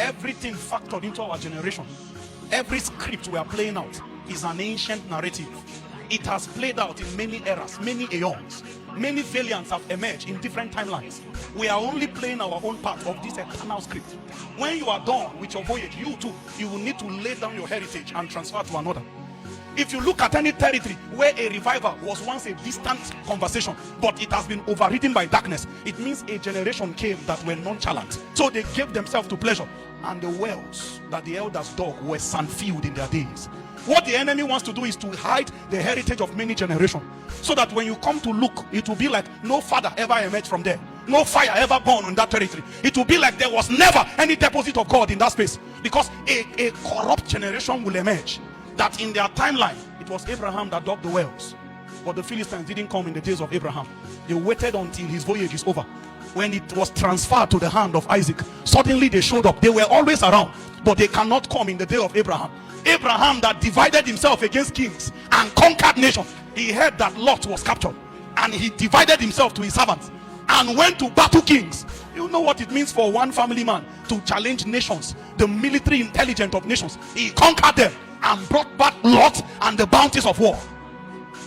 everything factored into our generation. Every script we are playing out is an ancient narrative. It has played out in many eras, many aeons. Many valiants have emerged in different timelines. We are only playing our own part of this eternal script. When you are done with your voyage, you too, you will need to lay down your heritage and transfer to another. If you look at any territory where a revival was once a distant conversation, but it has been overridden by darkness, it means a generation came that were nonchalant. So they gave themselves to pleasure. And the wells that the elders dug were sand-filled in their days. What the enemy wants to do is to hide the heritage of many generations, so that when you come to look, it will be like no father ever emerged from there. No fire ever burned on that territory. It will be like there was never any deposit of God in that space. Because a corrupt generation will emerge. That in their timeline, it was Abraham that dug the wells. But the Philistines didn't come in the days of Abraham. They waited until his voyage is over. When it was transferred to the hand of Isaac, suddenly they showed up. They were always around, but they cannot come in the day of Abraham. Abraham that divided himself against kings and conquered nations. He heard that Lot was captured, and he divided himself to his servants and went to battle kings. You know what it means for one family man to challenge nations, the military intelligence of nations. He conquered them and brought back Lot and the bounties of war.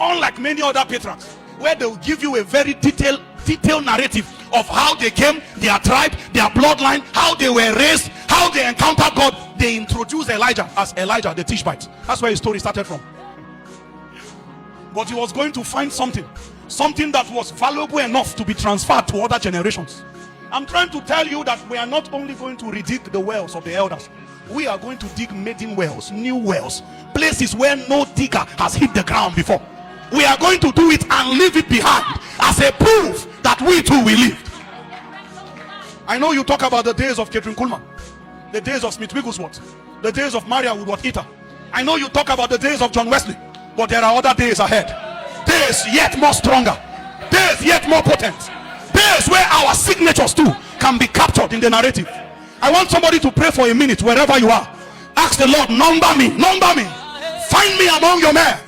Unlike many other patriarchs, where they will give you a very detailed narrative of how they came, their tribe, their bloodline, how they were raised, how they encountered God. They introduced Elijah as Elijah the Tishbite. That's where his story started from. But he was going to find something that was valuable enough to be transferred to other generations. I'm trying to tell you that we are not only going to redig the wells of the elders, we are going to dig maiden wells, new wells, places where no digger has hit the ground before. We are going to do it and leave it behind as a proof that we too will live. I know you talk about the days of Catherine Kuhlman, the days of Smith Wigglesworth, the days of Maria Woodworth-Eater. I know you talk about the days of John Wesley, but there are other days ahead. Days yet more stronger, days yet more potent, days where our signatures too can be captured in the narrative. I want somebody to pray for a minute wherever you are. Ask the Lord, number me, find me among your men.